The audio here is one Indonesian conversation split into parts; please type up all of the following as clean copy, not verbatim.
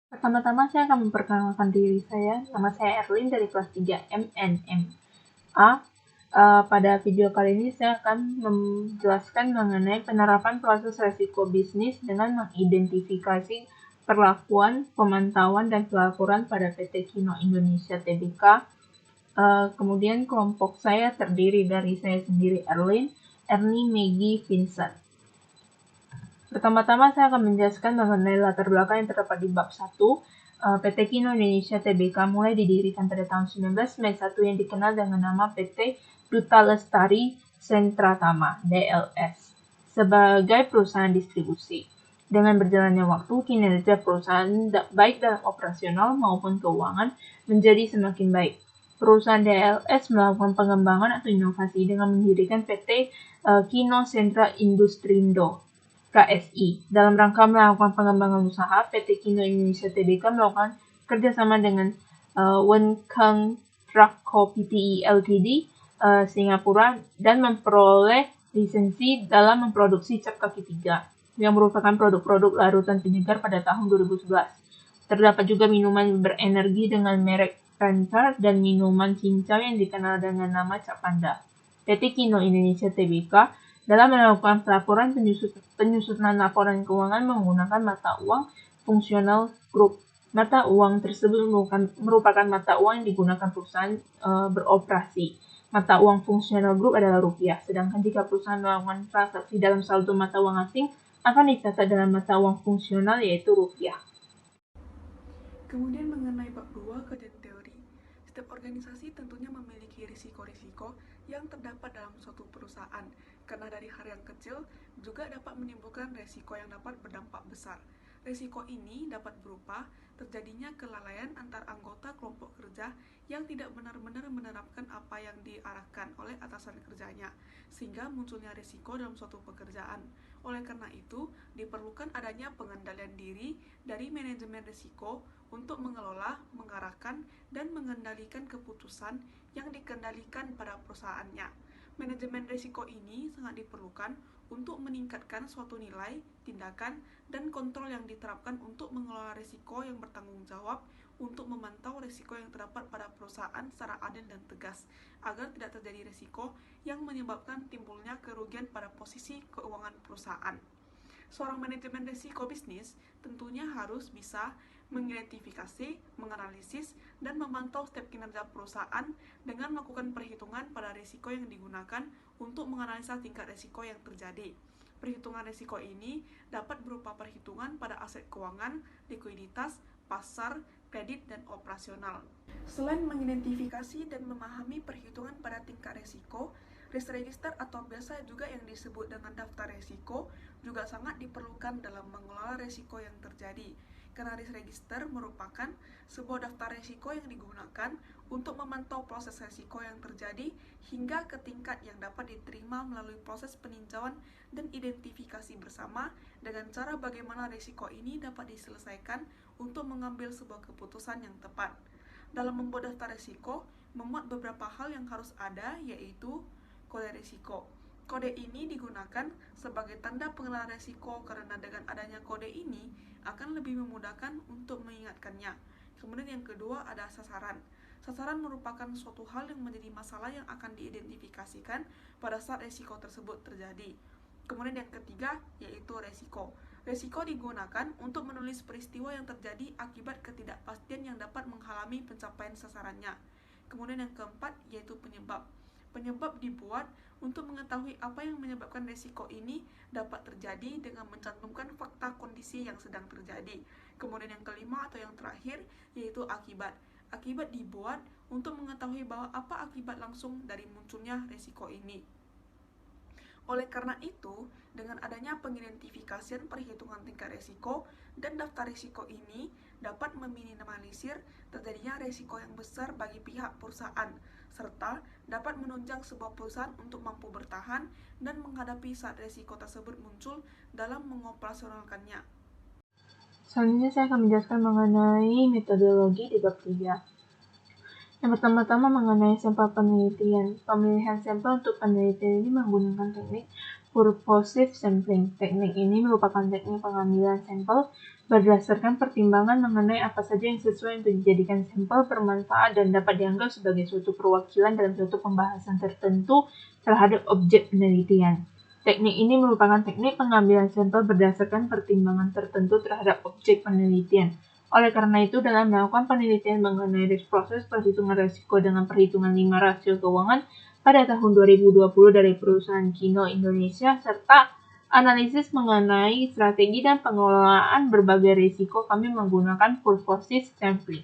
Pertama-tama saya akan memperkenalkan diri saya. Nama saya Erlin dari kelas 3 MNM A. Pada video kali ini saya akan menjelaskan mengenai penerapan proses resiko bisnis dengan mengidentifikasi perlakuan, pemantauan, dan pelaporan pada PT Kino Indonesia Tbk. Kemudian kelompok saya terdiri dari saya sendiri Erlin, Ernie, Maggie, Vincent. Pertama-tama saya akan menjelaskan mengenai latar belakang yang terdapat di bab 1. PT Kino Indonesia Tbk mulai didirikan pada tahun 19 Mei 1 yang dikenal dengan nama PT Duta Lestari Sentratama (DLS) sebagai perusahaan distribusi. Dengan berjalannya waktu, kinerja perusahaan baik dalam operasional maupun keuangan menjadi semakin baik. Perusahaan DLS melakukan pengembangan atau inovasi dengan mendirikan PT Kino Sentra Industrindo (KSI). Dalam rangka melakukan pengembangan usaha, PT Kino Indonesia Tbk melakukan kerjasama dengan Wenkang Rakko Pte Ltd Singapura dan memperoleh lisensi dalam memproduksi cap kaki 3 yang merupakan produk-produk larutan penyegar pada tahun 2011. Terdapat juga minuman berenergi dengan merek Fanta dan minuman cincau yang dikenal dengan nama Cap Panda. PT Kino Indonesia Tbk dalam melakukan pelaporan penyusunan laporan keuangan menggunakan mata uang fungsional grup. Mata uang tersebut merupakan mata uang yang digunakan perusahaan beroperasi. Mata uang fungsional grup adalah rupiah, sedangkan jika perusahaan melakukan transaksi dalam saldo mata uang asing akan dicatat dalam mata uang fungsional yaitu rupiah. Kemudian mengenai bab 2 kajian teori. Setiap organisasi tentunya memiliki risiko-risiko yang terdapat dalam suatu perusahaan, karena dari hal yang kecil juga dapat menimbulkan risiko yang dapat berdampak besar. Risiko ini dapat berupa terjadinya kelalaian antar anggota kelompok kerja yang tidak benar-benar menerapkan apa yang diarahkan oleh atasan kerjanya, sehingga munculnya risiko dalam suatu pekerjaan. Oleh karena itu, diperlukan adanya pengendalian diri dari manajemen risiko untuk mengelola, mengarahkan, dan mengendalikan keputusan yang dikendalikan pada perusahaannya. Manajemen risiko ini sangat diperlukan untuk meningkatkan suatu nilai, tindakan, dan kontrol yang diterapkan untuk mengelola risiko yang bertanggung jawab untuk memantau risiko yang terdapat pada perusahaan secara adil dan tegas, agar tidak terjadi risiko yang menyebabkan timbulnya kerugian pada posisi keuangan perusahaan. Seorang manajemen risiko bisnis tentunya harus bisa mengidentifikasi, menganalisis, dan memantau setiap kinerja perusahaan dengan melakukan perhitungan pada risiko yang digunakan untuk menganalisa tingkat risiko yang terjadi. Perhitungan risiko ini dapat berupa perhitungan pada aset keuangan, likuiditas, pasar, kredit, dan operasional. Selain mengidentifikasi dan memahami perhitungan pada tingkat risiko, risk register atau biasa juga yang disebut dengan daftar risiko juga sangat diperlukan dalam mengelola risiko yang terjadi. Karena risk register merupakan sebuah daftar risiko yang digunakan untuk memantau proses risiko yang terjadi hingga ke tingkat yang dapat diterima melalui proses peninjauan dan identifikasi bersama dengan cara bagaimana risiko ini dapat diselesaikan untuk mengambil sebuah keputusan yang tepat. Dalam membuat daftar risiko, memuat beberapa hal yang harus ada, yaitu kode risiko. Kode ini digunakan sebagai tanda pengenalan risiko karena dengan adanya kode ini akan lebih memudahkan untuk mengingatkannya. Kemudian yang kedua ada sasaran. Sasaran merupakan suatu hal yang menjadi masalah yang akan diidentifikasikan pada saat risiko tersebut terjadi. Kemudian yang ketiga yaitu resiko. Resiko digunakan untuk menulis peristiwa yang terjadi akibat ketidakpastian yang dapat menghalangi pencapaian sasarannya. Kemudian yang keempat yaitu penyebab. Penyebab dibuat untuk mengetahui apa yang menyebabkan risiko ini dapat terjadi dengan mencantumkan fakta kondisi yang sedang terjadi. Kemudian yang kelima atau yang terakhir yaitu akibat. Akibat dibuat untuk mengetahui bahwa apa akibat langsung dari munculnya risiko ini. Oleh karena itu, dengan adanya pengidentifikasian perhitungan tingkat risiko dan daftar risiko ini dapat meminimalisir terjadinya risiko yang besar bagi pihak perusahaan, serta dapat menunjang sebuah perusahaan untuk mampu bertahan dan menghadapi saat risiko tersebut muncul dalam mengoperasionalkannya. Selanjutnya saya akan menjelaskan mengenai metodologi di bab 3. Yang pertama-tama mengenai sampel penelitian. Pemilihan sampel untuk penelitian ini menggunakan teknik purposive sampling. Teknik ini merupakan teknik pengambilan sampel berdasarkan pertimbangan mengenai apa saja yang sesuai untuk dijadikan sampel bermanfaat dan dapat dianggap sebagai suatu perwakilan dalam suatu pembahasan tertentu terhadap objek penelitian. Teknik ini merupakan teknik pengambilan sampel berdasarkan pertimbangan tertentu terhadap objek penelitian. Oleh karena itu, dalam melakukan penelitian mengenai proses perhitungan risiko dengan perhitungan 5 rasio keuangan pada tahun 2020 dari perusahaan Kino Indonesia, serta analisis mengenai strategi dan pengelolaan berbagai risiko, kami menggunakan purposive sampling.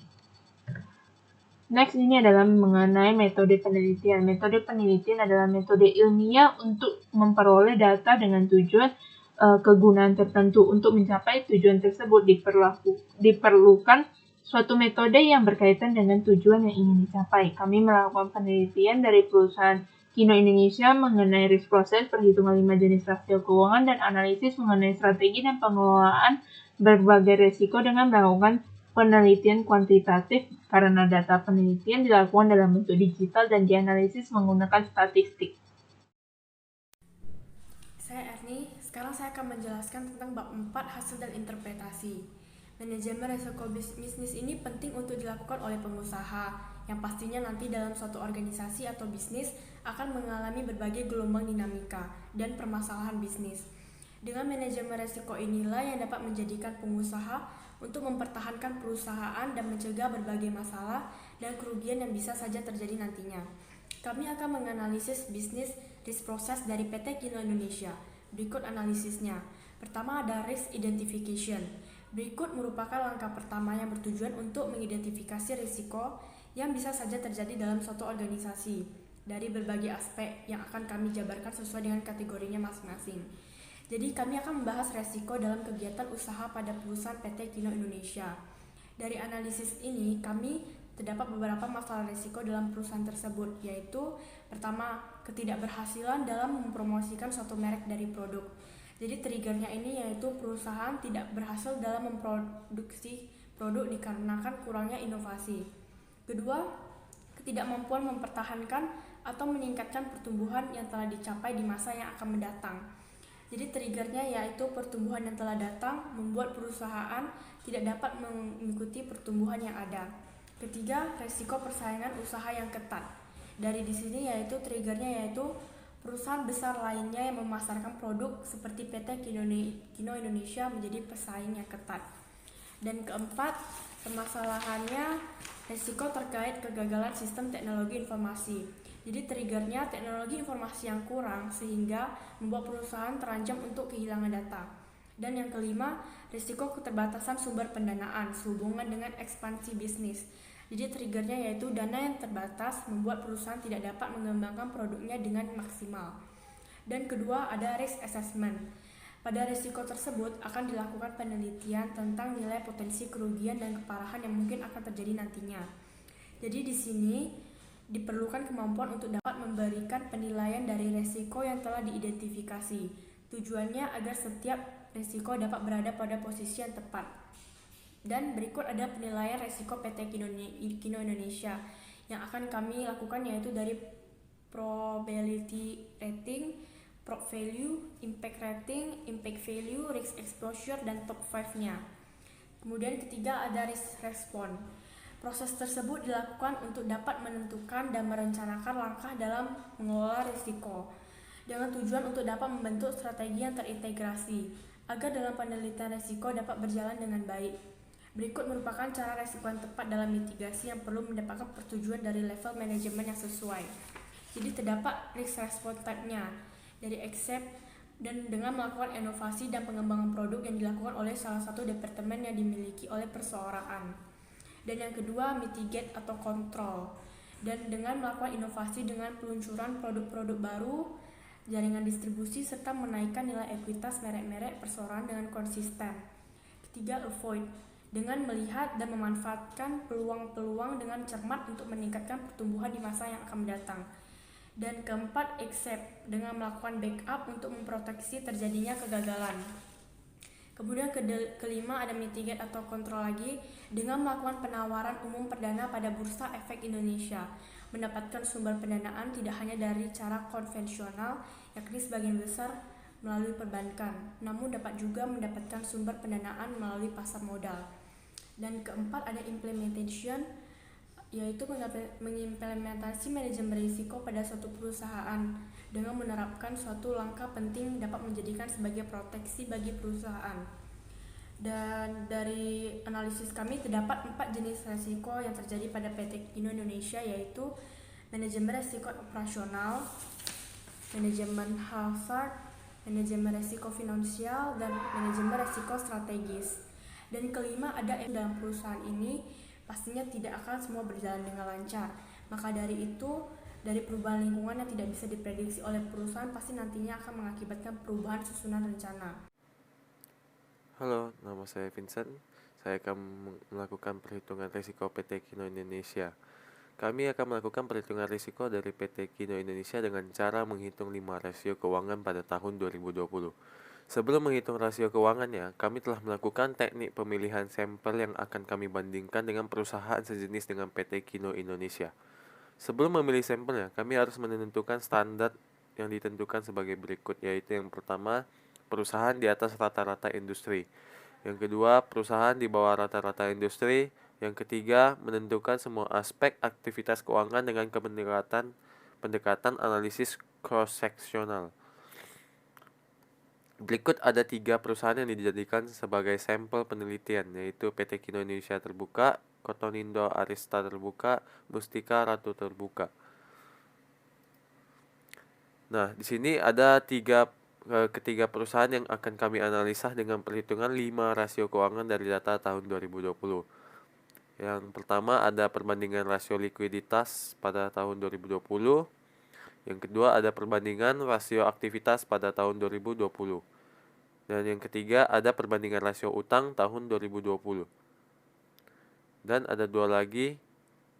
Next, ini adalah mengenai metode penelitian. Metode penelitian adalah metode ilmiah untuk memperoleh data dengan tujuan kegunaan tertentu. Untuk mencapai tujuan tersebut diperlukan suatu metode yang berkaitan dengan tujuan yang ingin dicapai. Kami melakukan penelitian dari perusahaan Kino Indonesia mengenai risk proses, perhitungan 5 jenis rasio keuangan, dan analisis mengenai strategi dan pengelolaan berbagai risiko dengan melakukan penelitian kuantitatif karena data penelitian dilakukan dalam bentuk digital dan dianalisis menggunakan statistik. Saya Erni, sekarang saya akan menjelaskan tentang bab 4 hasil dan interpretasi. Manajemen risiko bisnis ini penting untuk dilakukan oleh pengusaha, yang pastinya nanti dalam suatu organisasi atau bisnis akan mengalami berbagai gelombang dinamika dan permasalahan bisnis. Dengan manajemen risiko inilah yang dapat menjadikan pengusaha untuk mempertahankan perusahaan dan mencegah berbagai masalah dan kerugian yang bisa saja terjadi nantinya. Kami akan menganalisis bisnis risk process dari PT Kino Indonesia. Berikut analisisnya. Pertama ada risk identification. Berikut merupakan langkah pertama yang bertujuan untuk mengidentifikasi risiko yang bisa saja terjadi dalam suatu organisasi dari berbagai aspek yang akan kami jabarkan sesuai dengan kategorinya masing-masing. Jadi kami akan membahas risiko dalam kegiatan usaha pada perusahaan PT Kino Indonesia. Dari analisis ini kami terdapat beberapa masalah risiko dalam perusahaan tersebut, yaitu pertama, ketidakberhasilan dalam mempromosikan suatu merek dari produk. Jadi triggernya ini yaitu perusahaan tidak berhasil dalam memproduksi produk dikarenakan kurangnya inovasi. Kedua, ketidakmampuan mempertahankan atau meningkatkan pertumbuhan yang telah dicapai di masa yang akan mendatang. Jadi triggernya yaitu pertumbuhan yang telah datang membuat perusahaan tidak dapat mengikuti pertumbuhan yang ada. Ketiga, resiko persaingan usaha yang ketat. Dari di sini yaitu triggernya yaitu perusahaan besar lainnya yang memasarkan produk seperti PT Kino Indonesia menjadi pesaing yang ketat. Dan keempat, permasalahannya resiko terkait kegagalan sistem teknologi informasi. Jadi triggernya teknologi informasi yang kurang sehingga membuat perusahaan terancam untuk kehilangan data. Dan yang kelima, risiko keterbatasan sumber pendanaan sehubungan dengan ekspansi bisnis. Jadi triggernya yaitu dana yang terbatas membuat perusahaan tidak dapat mengembangkan produknya dengan maksimal. Dan kedua ada risk assessment. Pada risiko tersebut akan dilakukan penelitian tentang nilai potensi kerugian dan keparahan yang mungkin akan terjadi nantinya. Jadi di sini diperlukan kemampuan untuk dapat memberikan penilaian dari risiko yang telah diidentifikasi. Tujuannya agar setiap risiko dapat berada pada posisi yang tepat. Dan berikut ada penilaian risiko PT Kino Indonesia yang akan kami lakukan yaitu dari probability rating, prob value, impact rating, impact value, risk exposure, dan top 5-nya. Kemudian ketiga ada risk response. Proses tersebut dilakukan untuk dapat menentukan dan merencanakan langkah dalam mengelola risiko dengan tujuan untuk dapat membentuk strategi yang terintegrasi agar dalam penelitian risiko dapat berjalan dengan baik. Berikut merupakan cara risiko yang tepat dalam mitigasi yang perlu mendapatkan persetujuan dari level manajemen yang sesuai. Jadi terdapat risk response type-nya dari accept dan dengan melakukan inovasi dan pengembangan produk yang dilakukan oleh salah satu departemen yang dimiliki oleh perseorangan. Dan yang kedua mitigate atau kontrol, dan dengan melakukan inovasi dengan peluncuran produk-produk baru, jaringan distribusi, serta menaikkan nilai ekuitas merek-merek perseorangan dengan konsisten. Ketiga avoid, dengan melihat dan memanfaatkan peluang-peluang dengan cermat untuk meningkatkan pertumbuhan di masa yang akan mendatang. Dan keempat, accept, dengan melakukan backup untuk memproteksi terjadinya kegagalan. Kemudian kelima ada mitigate atau kontrol lagi, dengan melakukan penawaran umum perdana pada Bursa Efek Indonesia, mendapatkan sumber pendanaan tidak hanya dari cara konvensional, yakni sebagian besar melalui perbankan, namun dapat juga mendapatkan sumber pendanaan melalui pasar modal. Dan keempat ada implementation, yaitu mengimplementasi manajemen risiko pada suatu perusahaan dengan menerapkan suatu langkah penting dapat menjadikan sebagai proteksi bagi perusahaan. Dan dari analisis kami terdapat 4 jenis risiko yang terjadi pada PT Kino Indonesia, yaitu manajemen risiko operasional, manajemen hazard, manajemen risiko finansial, dan manajemen risiko strategis. Dan kelima ada dalam perusahaan ini pastinya tidak akan semua berjalan dengan lancar. Maka dari itu, dari perubahan lingkungan yang tidak bisa diprediksi oleh perusahaan pasti nantinya akan mengakibatkan perubahan susunan rencana. Halo, nama saya Vincent. Saya akan melakukan perhitungan risiko PT Kino Indonesia. Kami akan melakukan perhitungan risiko dari PT Kino Indonesia dengan cara menghitung 5 rasio keuangan pada tahun 2020. Sebelum menghitung rasio keuangannya, kami telah melakukan teknik pemilihan sampel yang akan kami bandingkan dengan perusahaan sejenis dengan PT Kino Indonesia. Sebelum memilih sampelnya, kami harus menentukan standar yang ditentukan sebagai berikut, yaitu yang pertama, perusahaan di atas rata-rata industri. Yang kedua, perusahaan di bawah rata-rata industri. Yang ketiga, menentukan semua aspek aktivitas keuangan dengan pendekatan analisis cross-sectional. Berikut ada 3 perusahaan yang dijadikan sebagai sampel penelitian, yaitu PT Kino Indonesia Terbuka, Kotonindo Arista Terbuka, Mustika Ratu Terbuka. Nah, di sini ada ketiga perusahaan yang akan kami analisa dengan perhitungan 5 rasio keuangan dari data tahun 2020. Yang pertama ada perbandingan rasio likuiditas pada tahun 2020. Yang kedua ada perbandingan rasio aktivitas pada tahun 2020. Dan yang ketiga ada perbandingan rasio utang tahun 2020. Dan ada 2 lagi,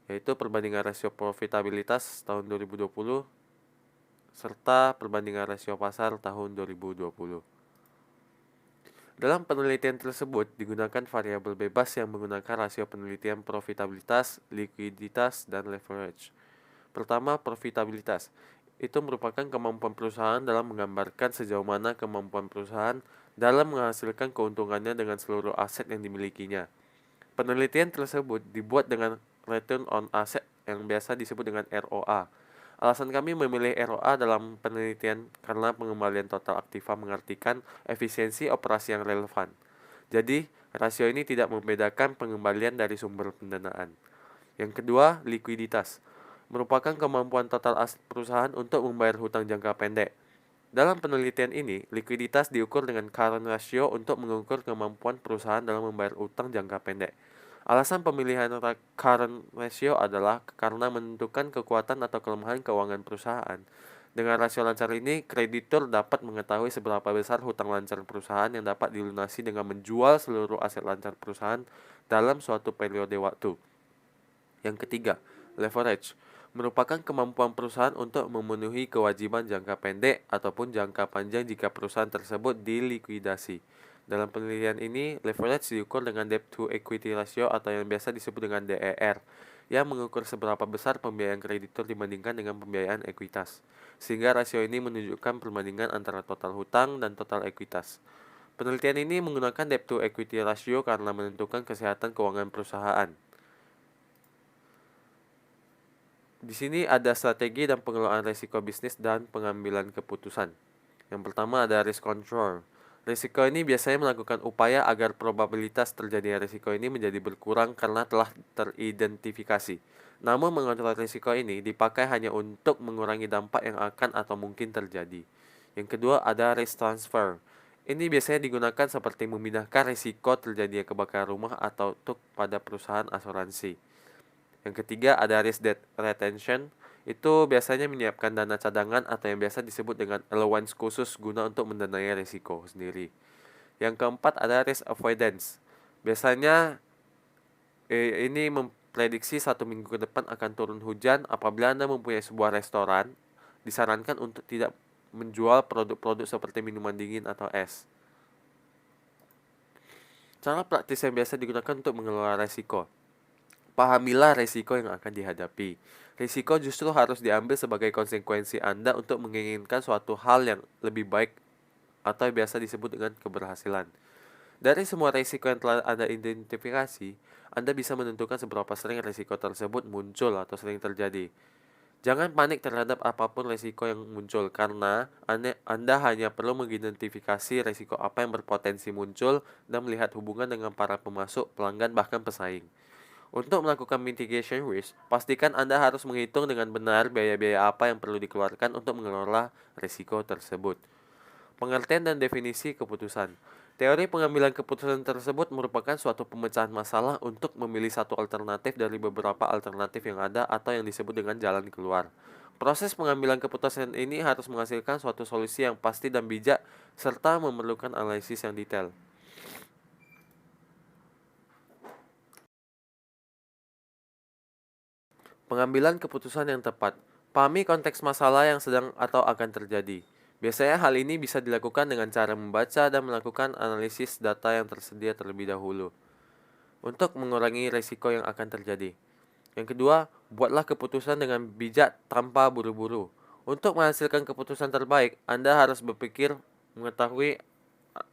yaitu perbandingan rasio profitabilitas tahun 2020 serta perbandingan rasio pasar tahun 2020. Dalam penelitian tersebut digunakan variabel bebas yang menggunakan rasio penelitian profitabilitas, likuiditas, dan leverage. Pertama, profitabilitas. Itu merupakan kemampuan perusahaan dalam menggambarkan sejauh mana kemampuan perusahaan dalam menghasilkan keuntungannya dengan seluruh aset yang dimilikinya. Penelitian tersebut dibuat dengan return on asset yang biasa disebut dengan ROA. Alasan kami memilih ROA dalam penelitian karena pengembalian total aktiva mengartikan efisiensi operasi yang relevan. Jadi, rasio ini tidak membedakan pengembalian dari sumber pendanaan. Yang kedua, likuiditas. Merupakan kemampuan total aset perusahaan untuk membayar hutang jangka pendek. Dalam penelitian ini, likuiditas diukur dengan current ratio untuk mengukur kemampuan perusahaan dalam membayar hutang jangka pendek. Alasan pemilihan current ratio adalah karena menentukan kekuatan atau kelemahan keuangan perusahaan. Dengan rasio lancar ini, kreditur dapat mengetahui seberapa besar hutang lancar perusahaan yang dapat dilunasi dengan menjual seluruh aset lancar perusahaan dalam suatu periode waktu. Yang ketiga, leverage. Merupakan kemampuan perusahaan untuk memenuhi kewajiban jangka pendek ataupun jangka panjang jika perusahaan tersebut dilikuidasi. Dalam penelitian ini, leverage diukur dengan debt to equity ratio atau yang biasa disebut dengan DER, yang mengukur seberapa besar pembiayaan kreditur dibandingkan dengan pembiayaan ekuitas. Sehingga rasio ini menunjukkan perbandingan antara total hutang dan total ekuitas. Penelitian ini menggunakan debt to equity ratio karena menentukan kesehatan keuangan perusahaan. Di sini ada strategi dan pengelolaan risiko bisnis dan pengambilan keputusan. Yang pertama ada risk control. Risiko ini biasanya melakukan upaya agar probabilitas terjadinya risiko ini menjadi berkurang karena telah teridentifikasi. Namun mengontrol risiko ini dipakai hanya untuk mengurangi dampak yang akan atau mungkin terjadi. Yang kedua ada risk transfer. Ini biasanya digunakan seperti memindahkan risiko terjadinya kebakaran rumah atau truk pada perusahaan asuransi. Yang ketiga ada risk debt retention. Itu biasanya menyiapkan dana cadangan atau yang biasa disebut dengan allowance khusus guna untuk mendanai risiko sendiri. Yang keempat ada risk avoidance. Biasanya ini memprediksi 1 minggu ke depan akan turun hujan. Apabila Anda mempunyai sebuah restoran, disarankan untuk tidak menjual produk-produk seperti minuman dingin atau es. Cara praktis yang biasa digunakan untuk mengelola risiko. Pahamilah risiko yang akan dihadapi. Risiko justru harus diambil sebagai konsekuensi Anda untuk menginginkan suatu hal yang lebih baik atau biasa disebut dengan keberhasilan. Dari semua risiko yang telah Anda identifikasi, Anda bisa menentukan seberapa sering risiko tersebut muncul atau sering terjadi. Jangan panik terhadap apapun risiko yang muncul, karena Anda hanya perlu mengidentifikasi risiko apa yang berpotensi muncul dan melihat hubungan dengan para pemasok, pelanggan, bahkan pesaing. Untuk melakukan mitigation risk, pastikan Anda harus menghitung dengan benar biaya-biaya apa yang perlu dikeluarkan untuk mengelola risiko tersebut. Pengertian dan definisi keputusan. Teori pengambilan keputusan tersebut merupakan suatu pemecahan masalah untuk memilih satu alternatif dari beberapa alternatif yang ada atau yang disebut dengan jalan keluar. Proses pengambilan keputusan ini harus menghasilkan suatu solusi yang pasti dan bijak serta memerlukan analisis yang detail. Pengambilan keputusan yang tepat. Pahami konteks masalah yang sedang atau akan terjadi. Biasanya hal ini bisa dilakukan dengan cara membaca dan melakukan analisis data yang tersedia terlebih dahulu untuk mengurangi risiko yang akan terjadi. Yang kedua, buatlah keputusan dengan bijak tanpa buru-buru. Untuk menghasilkan keputusan terbaik, Anda harus berpikir mengetahui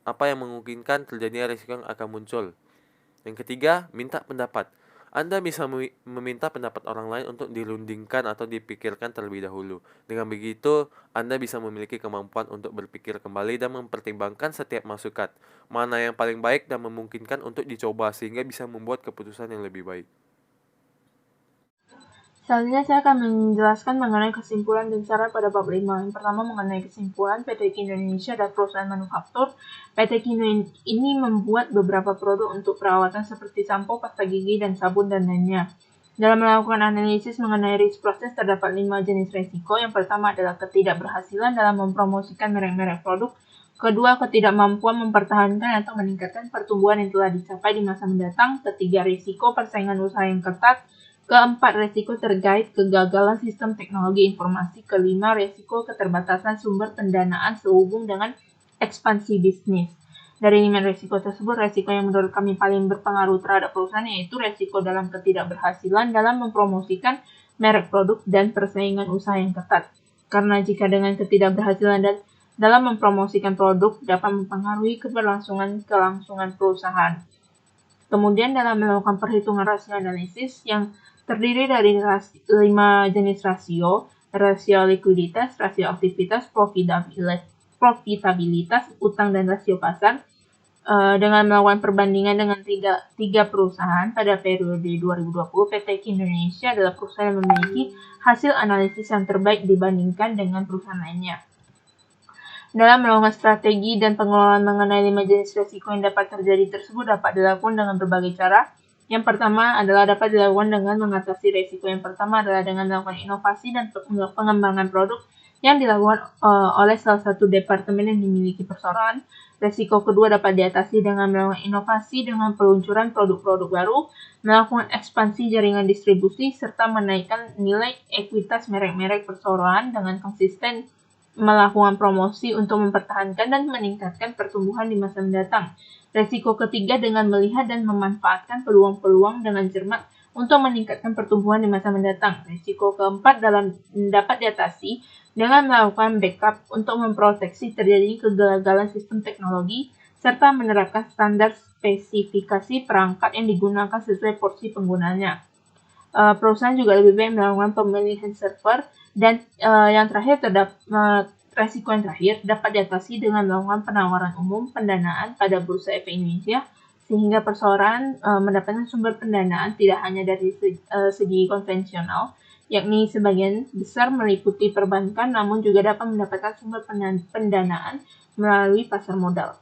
apa yang memungkinkan terjadinya risiko yang akan muncul. Yang ketiga, minta pendapat. Anda bisa meminta pendapat orang lain untuk dirundingkan atau dipikirkan terlebih dahulu. Dengan begitu, Anda bisa memiliki kemampuan untuk berpikir kembali dan mempertimbangkan setiap masukan, mana yang paling baik dan memungkinkan untuk dicoba sehingga bisa membuat keputusan yang lebih baik. Selanjutnya saya akan menjelaskan mengenai kesimpulan dan cara pada bab 5. Yang pertama mengenai kesimpulan, PT Kino Indonesia adalah perusahaan manufaktur. PT Kino ini membuat beberapa produk untuk perawatan seperti sampo, pasta gigi, dan sabun dan lainnya. Dalam melakukan analisis mengenai risk proses terdapat 5 jenis risiko. Yang pertama adalah ketidakberhasilan dalam mempromosikan merek-merek produk. Kedua, ketidakmampuan mempertahankan atau meningkatkan pertumbuhan yang telah dicapai di masa mendatang. Ketiga, risiko persaingan usaha yang ketat. Keempat, resiko terkait kegagalan sistem teknologi informasi. Kelima, resiko keterbatasan sumber pendanaan sehubung dengan ekspansi bisnis. Dari 5 resiko tersebut, resiko yang menurut kami paling berpengaruh terhadap perusahaan yaitu resiko dalam ketidakberhasilan dalam mempromosikan merek produk dan persaingan usaha yang ketat. Karena jika dengan ketidakberhasilan dan dalam mempromosikan produk dapat mempengaruhi kelangsungan perusahaan. Kemudian dalam melakukan perhitungan rasio analisis yang terdiri dari 5 jenis rasio likuiditas, rasio aktivitas, profitabilitas, utang, dan rasio pasar. Dengan melakukan perbandingan dengan tiga perusahaan pada periode 2020, PT Kino Indonesia adalah perusahaan yang memiliki hasil analisis yang terbaik dibandingkan dengan perusahaan lainnya. Dalam melakukan strategi dan pengelolaan mengenai 5 jenis risiko yang dapat terjadi tersebut dapat dilakukan dengan berbagai cara. Yang pertama adalah dapat dilakukan dengan mengatasi risiko. Yang pertama adalah dengan melakukan inovasi dan pengembangan produk yang dilakukan oleh salah satu departemen yang dimiliki perseroan. Risiko kedua dapat diatasi dengan melakukan inovasi dengan peluncuran produk-produk baru, melakukan ekspansi jaringan distribusi, serta menaikkan nilai ekuitas merek-merek perseroan dengan konsisten melakukan promosi untuk mempertahankan dan meningkatkan pertumbuhan di masa mendatang. Risiko ketiga dengan melihat dan memanfaatkan peluang-peluang dengan cermat untuk meningkatkan pertumbuhan di masa mendatang. Risiko keempat dapat diatasi dengan melakukan backup untuk memproteksi terjadinya kegagalan sistem teknologi serta menerapkan standar spesifikasi perangkat yang digunakan sesuai porsi penggunanya. Perusahaan juga lebih baik melakukan pemilihan server dan yang terakhir resiko yang terakhir dapat diatasi dengan melakukan penawaran umum pendanaan pada Bursa Efek Indonesia sehingga perseroan mendapatkan sumber pendanaan tidak hanya dari segi konvensional, yakni sebagian besar meliputi perbankan, namun juga dapat mendapatkan sumber pendanaan melalui pasar modal.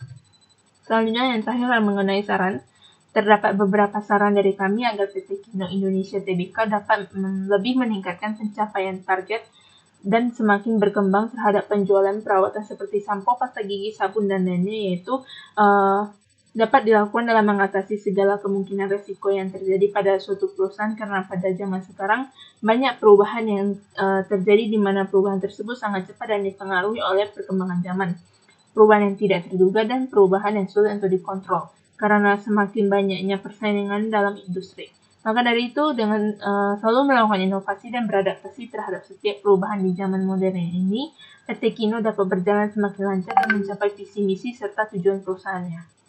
Selanjutnya yang terakhir mengenai saran. Terdapat beberapa saran dari kami agar PT Kino Indonesia Tbk dapat lebih meningkatkan pencapaian target dan semakin berkembang terhadap penjualan perawatan seperti sampo, pasta gigi, sabun, dan lainnya, yaitu dapat dilakukan dalam mengatasi segala kemungkinan risiko yang terjadi pada suatu perusahaan karena pada zaman sekarang banyak perubahan yang terjadi di mana perubahan tersebut sangat cepat dan dipengaruhi oleh perkembangan zaman. Perubahan yang tidak terduga dan perubahan yang sulit untuk dikontrol karena semakin banyaknya persaingan dalam industri. Maka dari itu, dengan selalu melakukan inovasi dan beradaptasi terhadap setiap perubahan di zaman modern ini, PT Kino dapat berjalan semakin lancar dan mencapai visi misi serta tujuan perusahaannya.